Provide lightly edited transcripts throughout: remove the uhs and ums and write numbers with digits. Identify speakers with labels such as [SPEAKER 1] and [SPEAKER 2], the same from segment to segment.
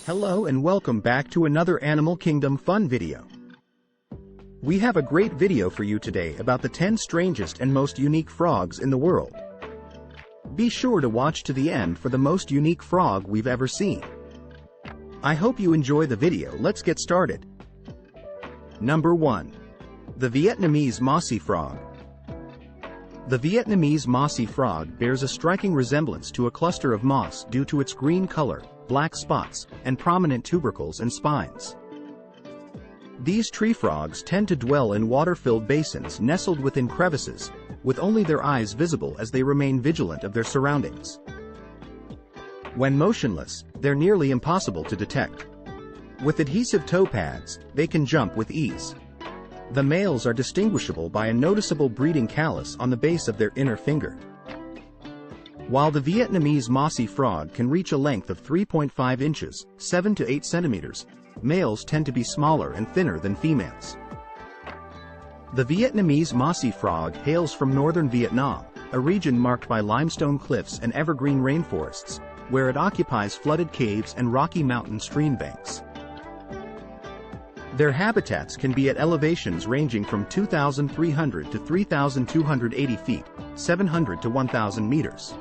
[SPEAKER 1] Hello and welcome back to another Animal Kingdom fun video. We have a great video for you today about the 10 strangest and most unique frogs in the world. Be sure to watch to the end for the most unique frog we've ever seen. I hope you enjoy the video. Let's get started. Number 1. The Vietnamese Mossy frog. The Vietnamese mossy frog bears a striking resemblance to a cluster of moss due to its green color, black spots, and prominent tubercles and spines. These tree frogs tend to dwell in water-filled basins nestled within crevices, with only their eyes visible as they remain vigilant of their surroundings. When motionless, they're nearly impossible to detect. With adhesive toe pads, they can jump with ease. The males are distinguishable by a noticeable breeding callus on the base of their inner finger. While the Vietnamese mossy frog can reach a length of 3.5 inches, 7 to 8 centimeters, males tend to be smaller and thinner than females. The Vietnamese mossy frog hails from northern Vietnam, a region marked by limestone cliffs and evergreen rainforests, where it occupies flooded caves and rocky mountain stream banks. Their habitats can be at elevations ranging from 2,300 to 3,280 feet, 700 to 1,000 meters.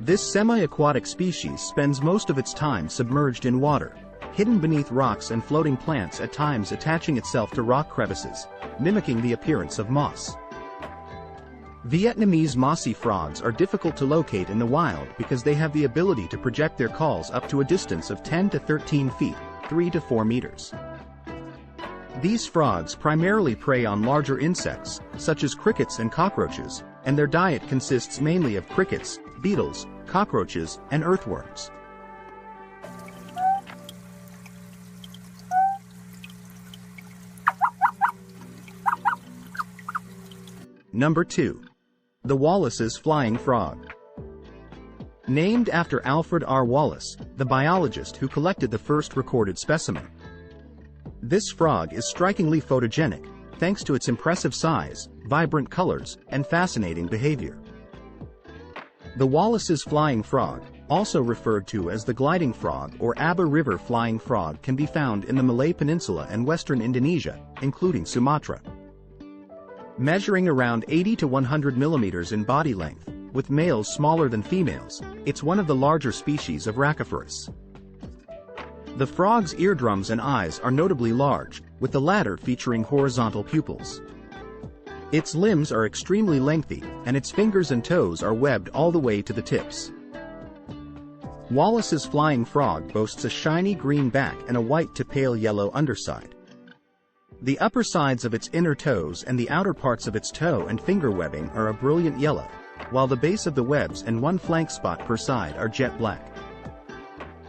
[SPEAKER 1] This semi-aquatic species spends most of its time submerged in water, hidden beneath rocks and floating plants, at times attaching itself to rock crevices, mimicking the appearance of moss. Vietnamese mossy frogs are difficult to locate in the wild because they have the ability to project their calls up to a distance of 10 to 13 feet, 3 to 4 meters. These frogs primarily prey on larger insects, such as crickets and cockroaches, and their diet consists mainly of crickets, beetles, cockroaches, and earthworms. Number 2. The Wallace's flying frog. Named after Alfred R. Wallace, the biologist who collected the first recorded specimen. This frog is strikingly photogenic, thanks to its impressive size, vibrant colors, and fascinating behavior. The Wallace's flying frog, also referred to as the gliding frog or Abah River flying frog, can be found in the Malay Peninsula and western Indonesia, including Sumatra. Measuring around 80 to 100 millimeters in body length, with males smaller than females, it's one of the larger species of Rhacopharis. The frog's eardrums and eyes are notably large, with the latter featuring horizontal pupils. Its limbs are extremely lengthy, and its fingers and toes are webbed all the way to the tips. Wallace's flying frog boasts a shiny green back and a white to pale yellow underside. The upper sides of its inner toes and the outer parts of its toe and finger webbing are a brilliant yellow, while the base of the webs and one flank spot per side are jet black.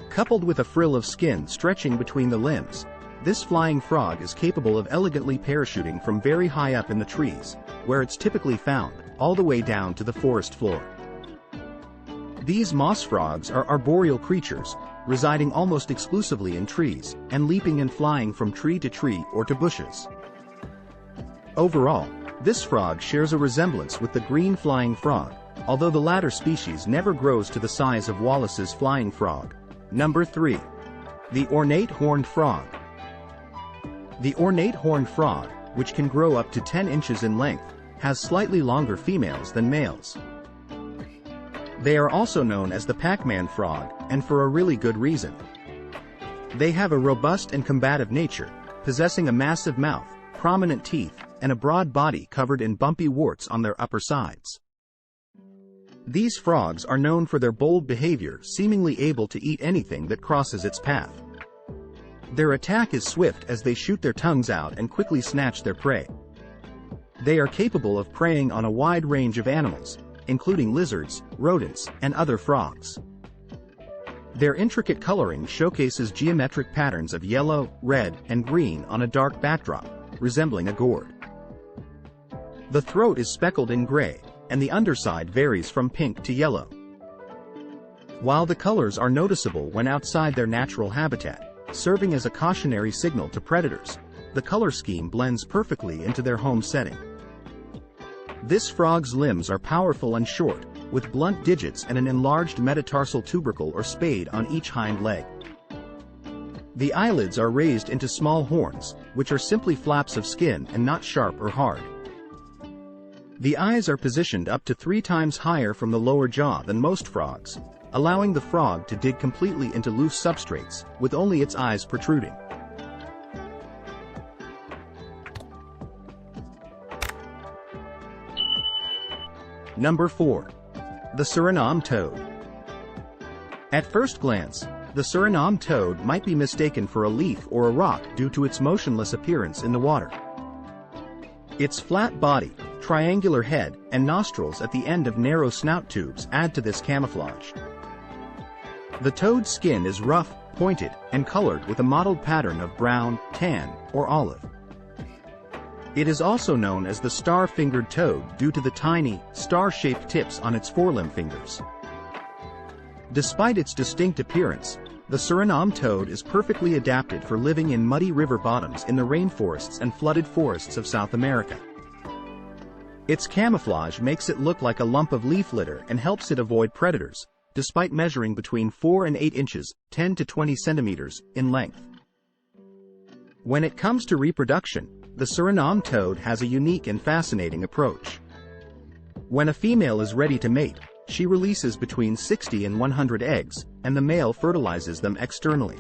[SPEAKER 1] Coupled with a frill of skin stretching between the limbs, this flying frog is capable of elegantly parachuting from very high up in the trees, where it's typically found, all the way down to the forest floor. These moss frogs are arboreal creatures, residing almost exclusively in trees, and leaping and flying from tree to tree or to bushes. Overall, this frog shares a resemblance with the green flying frog, although the latter species never grows to the size of Wallace's flying frog. Number 3. The Ornate horned frog. The ornate horned frog, which can grow up to 10 inches in length, has slightly longer females than males. They are also known as the Pac-Man frog, and for a really good reason. They have a robust and combative nature, possessing a massive mouth, prominent teeth, and a broad body covered in bumpy warts on their upper sides. These frogs are known for their bold behavior, seemingly able to eat anything that crosses its path. Their attack is swift as they shoot their tongues out and quickly snatch their prey. They are capable of preying on a wide range of animals, including lizards, rodents, and other frogs. Their intricate coloring showcases geometric patterns of yellow, red, and green on a dark backdrop, resembling a gourd. The throat is speckled in gray, and the underside varies from pink to yellow. While the colors are noticeable when outside their natural habitat, serving as a cautionary signal to predators, the color scheme blends perfectly into their home setting. This frog's limbs are powerful and short, with blunt digits and an enlarged metatarsal tubercle or spade on each hind leg. The eyelids are raised into small horns, which are simply flaps of skin and not sharp or hard. The eyes are positioned up to 3 times higher from the lower jaw than most frogs, allowing the frog to dig completely into loose substrates, with only its eyes protruding. Number 4. The Suriname Toad. At first glance, the Suriname toad might be mistaken for a leaf or a rock due to its motionless appearance in the water. Its flat body, triangular head, and nostrils at the end of narrow snout tubes add to this camouflage. The toad's skin is rough, pointed, and colored with a mottled pattern of brown, tan, or olive. It is also known as the star-fingered toad due to the tiny, star-shaped tips on its forelimb fingers. Despite its distinct appearance, the Suriname toad is perfectly adapted for living in muddy river bottoms in the rainforests and flooded forests of South America. Its camouflage makes it look like a lump of leaf litter and helps it avoid predators, despite measuring between 4 and 8 inches, 10 to 20 centimeters, in length. When it comes to reproduction, the Suriname toad has a unique and fascinating approach. When a female is ready to mate, she releases between 60 and 100 eggs, and the male fertilizes them externally.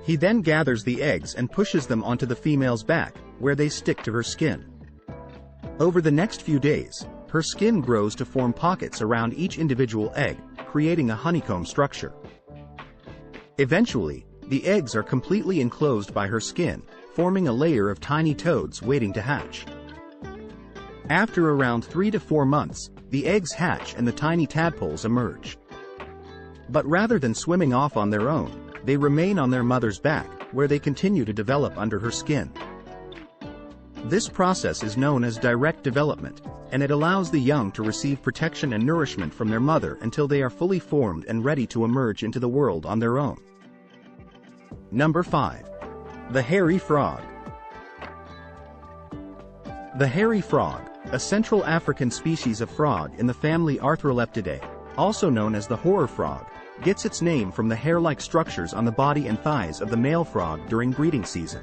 [SPEAKER 1] He then gathers the eggs and pushes them onto the female's back, where they stick to her skin. Over the next few days, her skin grows to form pockets around each individual egg, creating a honeycomb structure. Eventually, the eggs are completely enclosed by her skin, forming a layer of tiny toads waiting to hatch. After around 3 to 4 months, the eggs hatch and the tiny tadpoles emerge. But rather than swimming off on their own, they remain on their mother's back, where they continue to develop under her skin. This process is known as direct development, and it allows the young to receive protection and nourishment from their mother until they are fully formed and ready to emerge into the world on their own. Number 5. The hairy frog. The hairy frog, a Central African species of frog in the family Arthroleptidae, also known as the horror frog, gets its name from the hair-like structures on the body and thighs of the male frog during breeding season.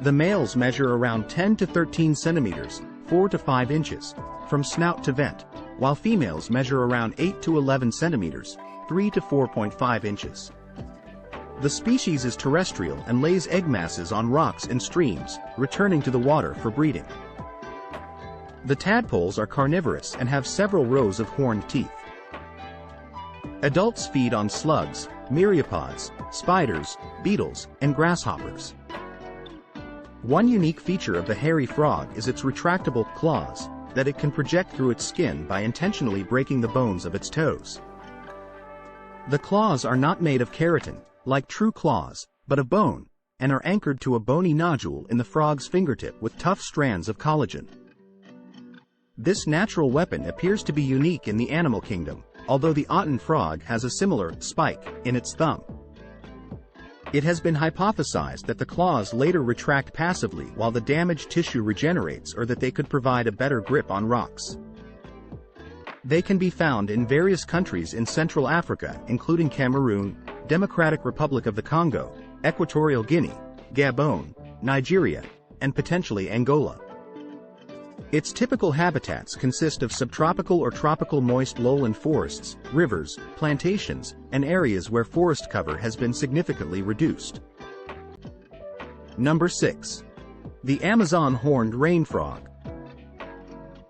[SPEAKER 1] The males measure around 10 to 13 centimeters, 4 to 5 inches, from snout to vent, while females measure around 8 to 11 centimeters, 3 to 4.5 inches. The species is terrestrial and lays egg masses on rocks and streams, returning to the water for breeding. The tadpoles are carnivorous and have several rows of horned teeth. Adults feed on slugs, myriapods, spiders, beetles, and grasshoppers. One unique feature of the hairy frog is its retractable claws, that it can project through its skin by intentionally breaking the bones of its toes. The claws are not made of keratin, like true claws, but of bone, and are anchored to a bony nodule in the frog's fingertip with tough strands of collagen. This natural weapon appears to be unique in the animal kingdom, although the Otten frog has a similar spike in its thumb. It has been hypothesized that the claws later retract passively while the damaged tissue regenerates, or that they could provide a better grip on rocks. They can be found in various countries in Central Africa, including Cameroon, Democratic Republic of the Congo, Equatorial Guinea, Gabon, Nigeria, and potentially Angola. Its typical habitats consist of subtropical or tropical moist lowland forests, rivers, plantations, and areas where forest cover has been significantly reduced. Number 6. The Amazon horned rain frog.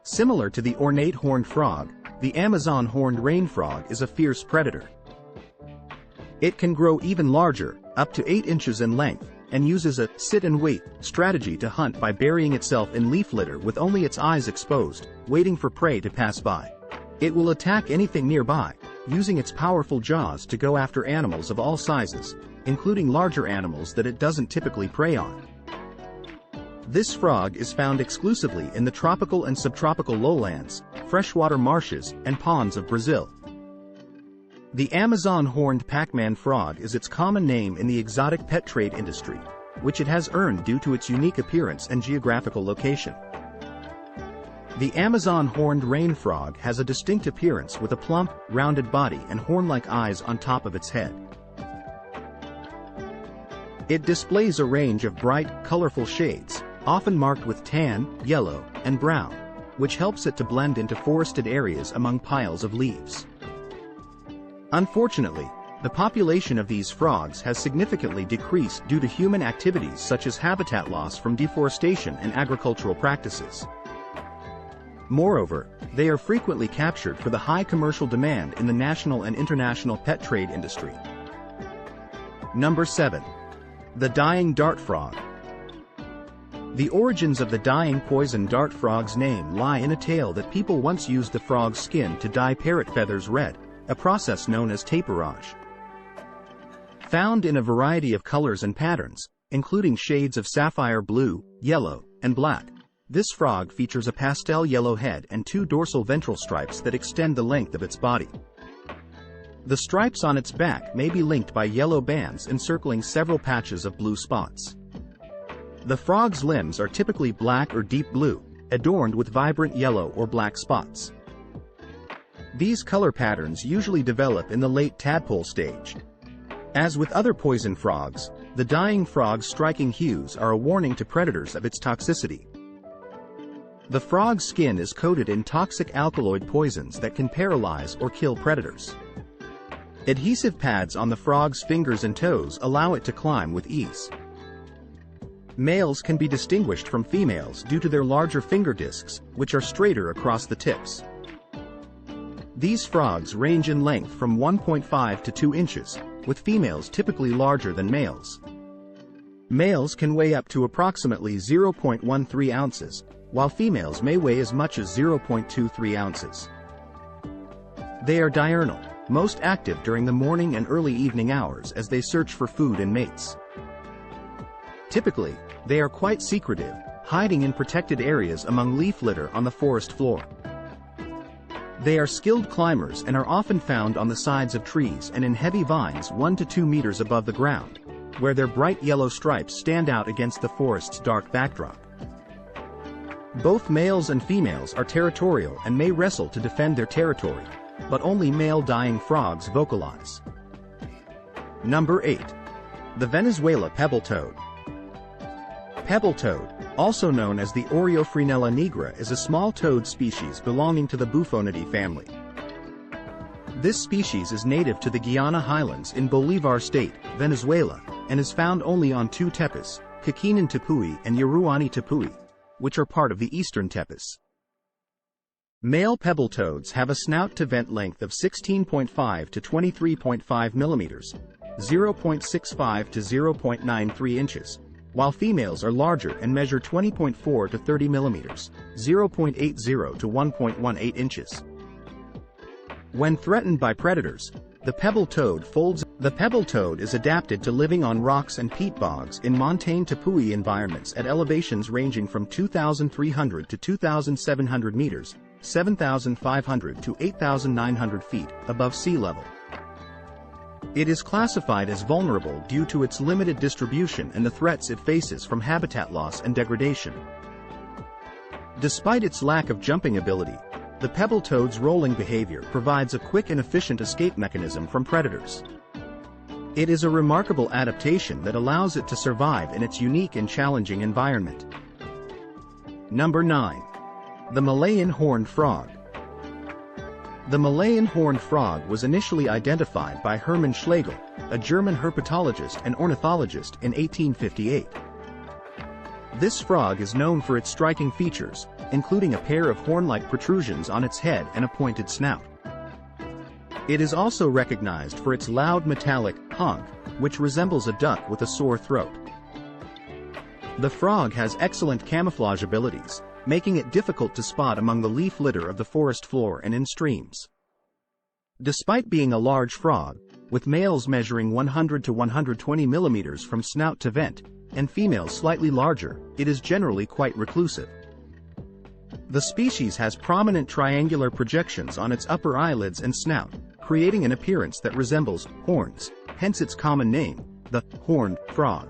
[SPEAKER 1] Similar to the ornate horned frog, the Amazon horned rain frog is a fierce predator. It can grow even larger, up to 8 inches in length, and uses a sit-and-wait strategy to hunt by burying itself in leaf litter with only its eyes exposed, waiting for prey to pass by. It will attack anything nearby, using its powerful jaws to go after animals of all sizes, including larger animals that it doesn't typically prey on. This frog is found exclusively in the tropical and subtropical lowlands, freshwater marshes, and ponds of Brazil. The Amazon horned Pac-Man frog is its common name in the exotic pet trade industry, which it has earned due to its unique appearance and geographical location. The Amazon horned rain frog has a distinct appearance with a plump, rounded body and horn-like eyes on top of its head. It displays a range of bright, colorful shades, often marked with tan, yellow, and brown, which helps it to blend into forested areas among piles of leaves. Unfortunately, the population of these frogs has significantly decreased due to human activities such as habitat loss from deforestation and agricultural practices. Moreover, they are frequently captured for the high commercial demand in the national and international pet trade industry. Number 7. The dying dart frog. The origins of the dying poison dart frog's name lie in a tale that people once used the frog's skin to dye parrot feathers red, a process known as taperage. Found in a variety of colors and patterns, including shades of sapphire blue, yellow, and black, this frog features a pastel yellow head and 2 dorsal ventral stripes that extend the length of its body. The stripes on its back may be linked by yellow bands encircling several patches of blue spots. The frog's limbs are typically black or deep blue, adorned with vibrant yellow or black spots. These color patterns usually develop in the late tadpole stage. As with other poison frogs, the dying frog's striking hues are a warning to predators of its toxicity. The frog's skin is coated in toxic alkaloid poisons that can paralyze or kill predators. Adhesive pads on the frog's fingers and toes allow it to climb with ease. Males can be distinguished from females due to their larger finger discs, which are straighter across the tips. These frogs range in length from 1.5 to 2 inches, with females typically larger than males. Males can weigh up to approximately 0.13 ounces, while females may weigh as much as 0.23 ounces. They are diurnal, most active during the morning and early evening hours as they search for food and mates. Typically, they are quite secretive, hiding in protected areas among leaf litter on the forest floor. They are skilled climbers and are often found on the sides of trees and in heavy vines 1 to 2 meters above the ground, where their bright yellow stripes stand out against the forest's dark backdrop. Both males and females are territorial and may wrestle to defend their territory, but only male dying frogs vocalize. Number 8. The Venezuela pebble toad. Pebble toad, also known as the Oreophrynella nigra, is a small toad species belonging to the Bufonidae family. This species is native to the Guiana Highlands in Bolívar State, Venezuela, and is found only on 2 tepes, Caquinan Tepui and Yaruani Tepui, which are part of the eastern tepes. Male pebble toads have a snout-to-vent length of 16.5 to 23.5 millimeters, 0.65 to 0.93 inches, while females are larger and measure 20.4 to 30 millimeters, 0.80 to 1.18 inches. When threatened by predators, the pebble toad folds. The pebble toad is adapted to living on rocks and peat bogs in montane tepui environments at elevations ranging from 2,300 to 2,700 meters, 7,500 to 8,900 feet above sea level. It is classified as vulnerable due to its limited distribution and the threats it faces from habitat loss and degradation. Despite its lack of jumping ability, the pebble toad's rolling behavior provides a quick and efficient escape mechanism from predators. It is a remarkable adaptation that allows it to survive in its unique and challenging environment. Number 9. The Malayan horned frog. The Malayan horned frog was initially identified by Hermann Schlegel, a German herpetologist and ornithologist, in 1858. This frog is known for its striking features, including a pair of horn-like protrusions on its head and a pointed snout. It is also recognized for its loud metallic honk, which resembles a duck with a sore throat. The frog has excellent camouflage abilities, making it difficult to spot among the leaf litter of the forest floor and in streams. Despite being a large frog, with males measuring 100 to 120 millimeters from snout to vent, and females slightly larger, it is generally quite reclusive. The species has prominent triangular projections on its upper eyelids and snout, creating an appearance that resembles horns, hence its common name, the horned frog.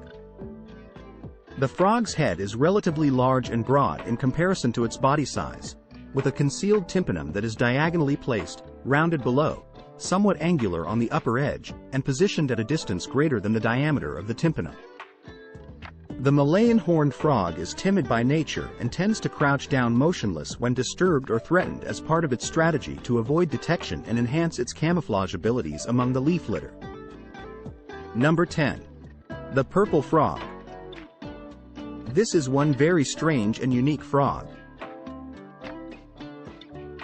[SPEAKER 1] The frog's head is relatively large and broad in comparison to its body size, with a concealed tympanum that is diagonally placed, rounded below, somewhat angular on the upper edge, and positioned at a distance greater than the diameter of the tympanum. The Malayan horned frog is timid by nature and tends to crouch down motionless when disturbed or threatened as part of its strategy to avoid detection and enhance its camouflage abilities among the leaf litter. Number 10. The purple frog. This is one very strange and unique frog.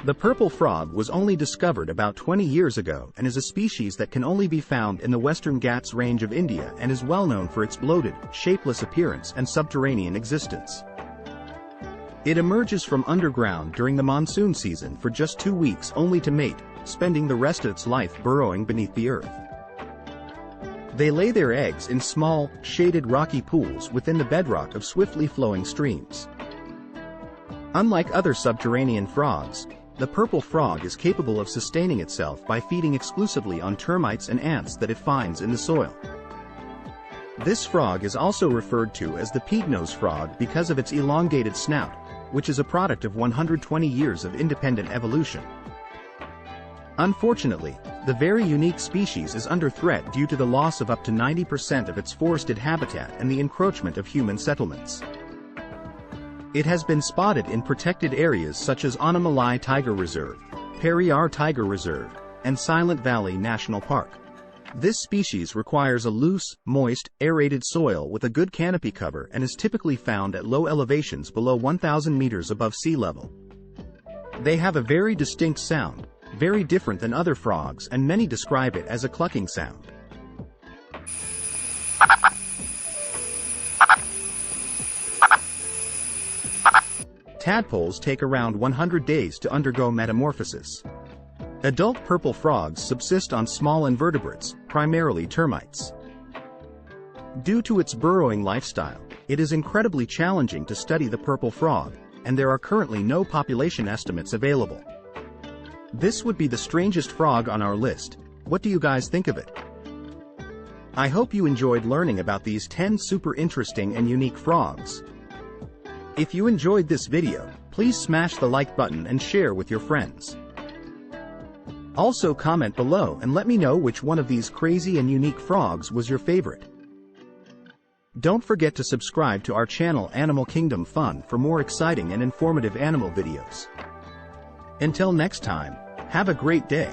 [SPEAKER 1] The purple frog was only discovered about 20 years ago and is a species that can only be found in the Western Ghats range of India and is well known for its bloated, shapeless appearance and subterranean existence. It emerges from underground during the monsoon season for just 2 weeks only to mate, spending the rest of its life burrowing beneath the earth. They lay their eggs in small, shaded rocky pools within the bedrock of swiftly flowing streams. Unlike other subterranean frogs, the purple frog is capable of sustaining itself by feeding exclusively on termites and ants that it finds in the soil. This frog is also referred to as the pig-nosed frog because of its elongated snout, which is a product of 120 years of independent evolution. Unfortunately, the very unique species is under threat due to the loss of up to 90% of its forested habitat and the encroachment of human settlements. It has been spotted in protected areas such as Malay Tiger Reserve, Periyar Tiger Reserve, and Silent Valley National Park. This species requires a loose, moist, aerated soil with a good canopy cover and is typically found at low elevations below 1,000 meters above sea level. They have a very distinct sound, very different than other frogs, and many describe it as a clucking sound. Tadpoles take around 100 days to undergo metamorphosis. Adult purple frogs subsist on small invertebrates, primarily termites. Due to its burrowing lifestyle, it is incredibly challenging to study the purple frog, and there are currently no population estimates available. This would be the strangest frog on our list. What do you guys think of it? I hope you enjoyed learning about these 10 super interesting and unique frogs. If you enjoyed this video, please smash the like button and share with your friends. Also comment below and let me know which one of these crazy and unique frogs was your favorite. Don't forget to subscribe to our channel Animal Kingdom Fun for more exciting and informative animal videos. Until next time, have a great day.